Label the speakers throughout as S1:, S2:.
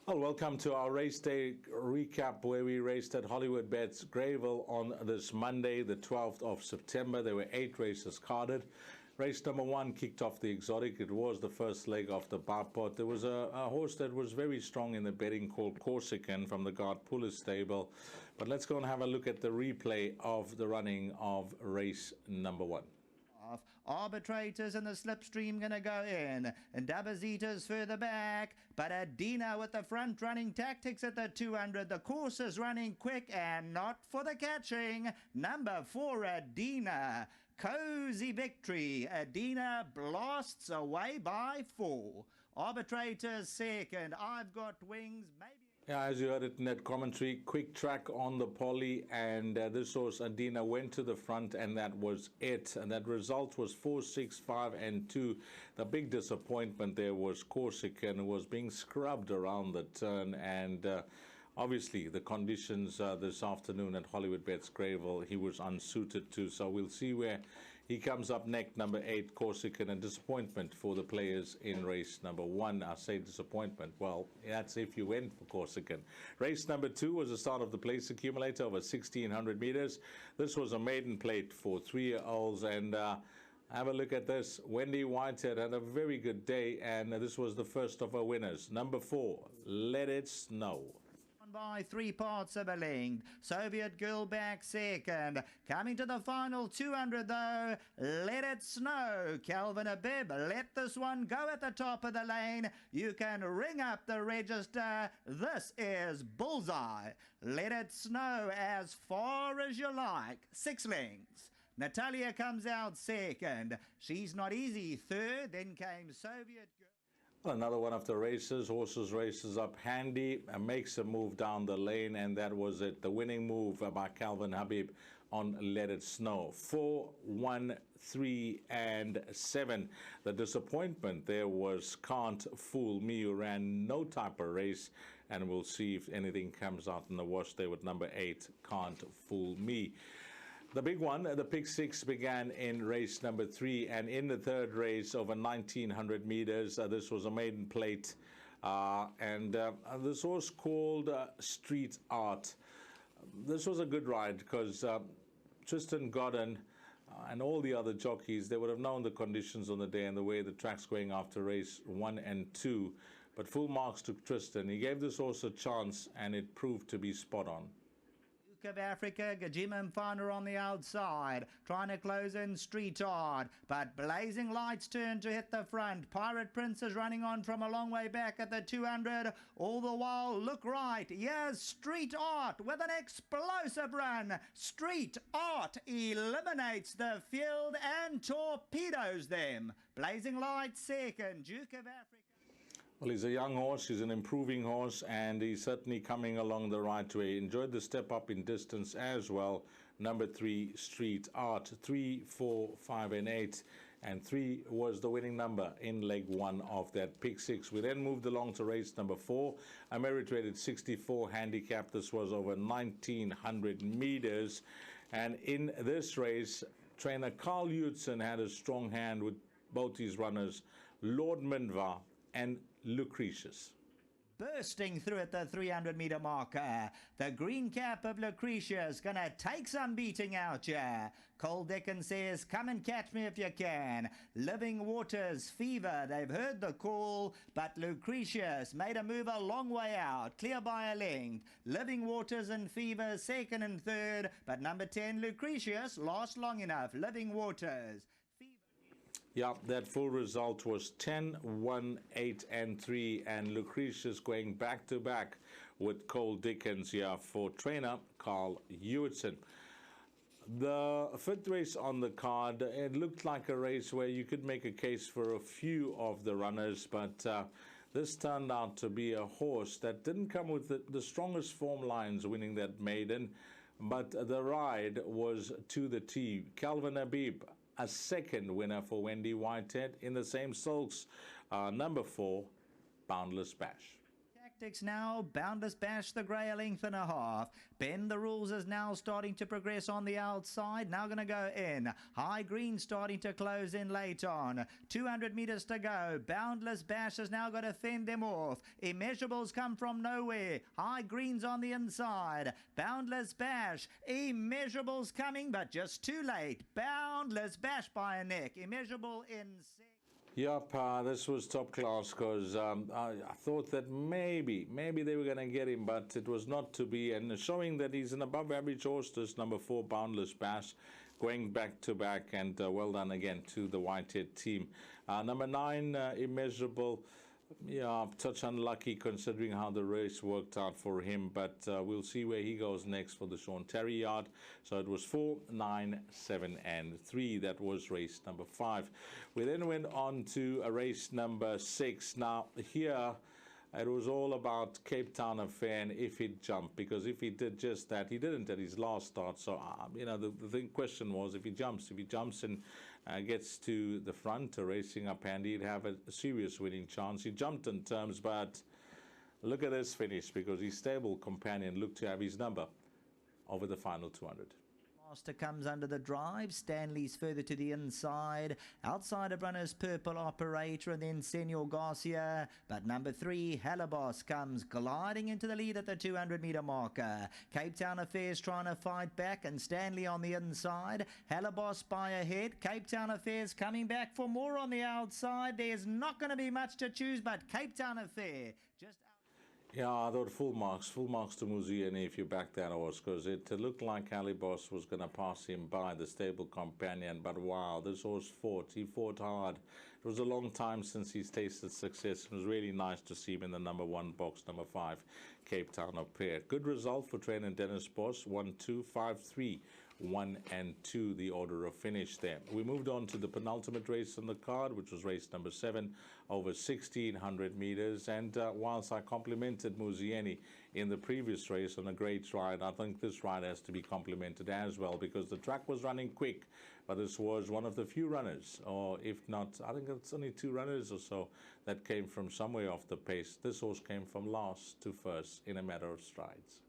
S1: Well, welcome to our race day recap where we raced at Hollywoodbets Greyville on this Monday, the 12th of September. There were 8 races carded. Race number 1 kicked off the exotic. It was the first leg of the bar pot. There was a horse that was very strong in the betting called Corsican from the Guard Puller stable. But let's go and have a look at the replay of the running of race number 1.
S2: Arbitrators in the slipstream gonna go in, and Dabazita's further back, but Adina with the front running tactics at the 200. The course is running quick and not for the catching. Number 4, Adina. Cozy victory. Adina blasts away by 4. Arbitrators second. I've got wings, maybe.
S1: Yeah, as you heard it in that commentary, quick track on the poly, and this horse Adina went to the front, and that was it. And that result was 4, 6, 5, and 2. The big disappointment there was Corsican, who was being scrubbed around the turn, and obviously the conditions this afternoon at Hollywoodbets Greyville, he was unsuited to. So we'll see where he comes up next. Number 8, Corsican, and disappointment for the players in race number 1. I say disappointment. Well, that's if you went for Corsican. Race number 2 was the start of the place accumulator over 1,600 meters. This was a maiden plate for 3-year-olds, and have a look at this. Wendy Whitehead had a very good day, and this was the first of her winners. Number 4, Let It Snow.
S2: By 3 parts of a length. Soviet Girl back second. Coming to the final 200 though. Let It Snow. Calvin Abib, let this one go at the top of the lane. You can ring up the register. This is Bullseye. Let It Snow as far as you like. 6 lengths. Natalia comes out second. She's not easy. Third. Then came Soviet Girl.
S1: Another one of the races. Horses races up handy and makes a move down the lane, and that was it. The winning move by Calvin Habib on Let It Snow. 4, 1, 3, and 7. The disappointment there was Can't Fool Me, who ran no type of race, and we'll see if anything comes out in the wash there with number 8, Can't Fool Me. The big one, the pick 6, began in race number 3, and in the third race over 1,900 meters, this was a maiden plate, and this horse called Street Art. This was a good ride because Tristan Godden and all the other jockeys, they would have known the conditions on the day and the way the track's going after race 1 and 2, but full marks to Tristan. He gave this horse a chance, and it proved to be spot on.
S2: Of Africa, Gajima Mfana on the outside, trying to close in Street Art, but Blazing Lights turn to hit the front. Pirate Prince is running on from a long way back at the 200. All the while, look right. Here's Street Art with an explosive run. Street Art eliminates the field and torpedoes them. Blazing Lights second. Duke of Africa.
S1: Well, he's a young horse, he's an improving horse, and he's certainly coming along the right way. Enjoyed the step up in distance as well. Number 3, Street Art. 3, 4, 5, and 8. And 3 was the winning number in leg 1 of that pick 6. We then moved along to race number 4. A merit-rated 64 handicap. This was over 1,900 meters. And in this race, trainer Carl Utzon had a strong hand with both these runners, Lord Minva and Lucretius.
S2: Bursting through at the 300-meter marker. The green cap of Lucretius gonna take some beating out here. Cole Dickens says, come and catch me if you can. Living Waters, Fever, they've heard the call, but Lucretius made a move a long way out, clear by a length. Living Waters and Fever second and third, but number 10, Lucretius, lost long enough. Living Waters.
S1: Yeah, that full result was 10, 1, 8, and 3, and Lucretius going back-to-back with Cole Dickens here for trainer Carl Utzon. The 5th race on the card, it looked like a race where you could make a case for a few of the runners, but this turned out to be a horse that didn't come with the strongest form lines winning that maiden, but the ride was to the T. Calvin Habib, a second winner for Wendy Whitehead in the same sulks. Number 4, Boundless Bash.
S2: tactics now. Boundless Bash the grey, a length and a half. Bend the Rules is now starting to progress on the outside. Now going to go in. High Green starting to close in late on. 200 metres to go. Boundless Bash has now got to fend them off. Immeasurables come from nowhere. High Green's on the inside. Boundless Bash. Immeasurables coming, but just too late. Boundless Bash by a neck. Immeasurable in six.
S1: Yep, this was top class because I thought that maybe they were going to get him, but it was not to be. And showing that he's an above average horse, this number 4 Boundless Bash, going back to back, and well done again to the Whitehead team. Number 9, Immeasurable. Yeah, touch unlucky considering how the race worked out for him, but we'll see where he goes next for the Sean Terry yard. So it was 4, 9, 7, and 3. That was race number 5. We then went on to a race number 6. Now here it was all about Cape Town Affair and if he'd jump, because if he did just that, he didn't at his last start. So the question was, if he jumps and gets to the front, racing up handy, he'd have a serious winning chance. He jumped in terms, but look at this finish, because his stable companion looked to have his number over the final 200.
S2: Master comes under the drive. Stanley's further to the inside. Outside of runners, Purple Operator and then Senor Garcia. But number 3, Halibos, comes gliding into the lead at the 200-meter marker. Cape Town Affairs trying to fight back, and Stanley on the inside. Halibos by ahead. Cape Town Affairs coming back for more on the outside. There's not going to be much to choose, but Cape Town Affair just...
S1: Yeah, I thought full marks to Muziani if you back that horse, because it looked like Halibos was going to pass him by, the stable companion, but wow, this horse fought. He fought hard. It was a long time since he's tasted success. It was really nice to see him in the number 1 box, number 5, Cape Town Affair. Good result for trainer Dennis Boss, 1, 2, 5, 3. 1 and 2, the order of finish there. We moved on to the penultimate race on the card, which was race number 7, over 1,600 meters. And whilst I complimented Muzieni in the previous race on a great ride, I think this ride has to be complimented as well, because the track was running quick, but this was one of the few runners, or if not, I think it's only 2 runners or so that came from somewhere off the pace. This horse came from last to first in a matter of strides.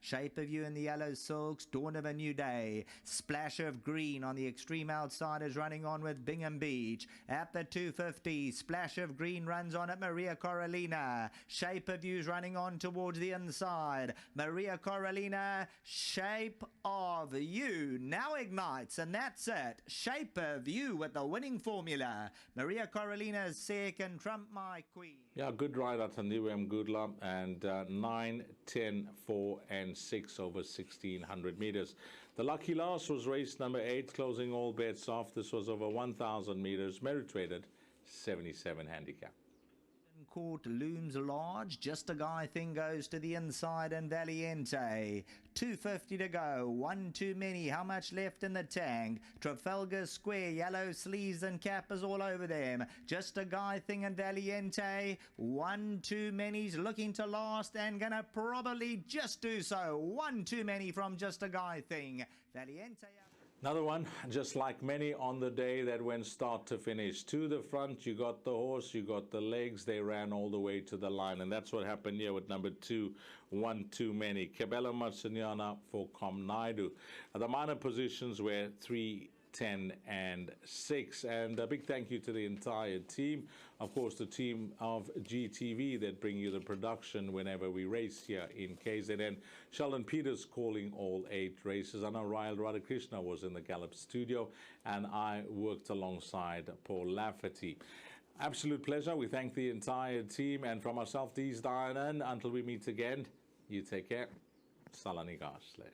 S2: Shape of You in the yellow silks, Dawn of a New Day. Splash of Green on the extreme outside is running on with Bingham Beach. At the 250, Splash of Green runs on at Maria Coralina. Shape of You's running on towards the inside. Maria Coralina, Shape of You now ignites, and that's it. Shape of You with the winning formula. Maria Coralina's second, Trump My Queen.
S1: Yeah, good ride at Tandiwe Mgudla, and 9, 10, 4, and 6 over 1,600 meters. The lucky last was race number 8, closing all bets off. This was over 1,000 meters, merit rated 77 handicap.
S2: Court looms large. Just a Guy thing goes to the inside, and Valiente. 250 to go. 1 too many. How much left in the tank? Trafalgar Square, yellow sleeves and cappers all over them. Just a Guy thing and Valiente. 1 too many's looking to last and gonna probably just do so. 1 too many from Just a Guy thing. Valiente.
S1: Another one, just like many on the day, that went start to finish. To the front, you got the horse, you got the legs, they ran all the way to the line. And that's what happened here with number 2, 1 too many. Cabela Matsanyana for Com Naidu. The minor positions were 3, 10, and 6. And a big thank you to the entire team. Of course, the team of GTV that bring you the production whenever we race here in KZN. Sheldon Peters calling all 8 races. I know Ryle Radhakrishna was in the Gallop studio, and I worked alongside Paul Lafferty. Absolute pleasure. We thank the entire team, and from myself, Dees Dianan, until we meet again, you take care. Salani Gashle.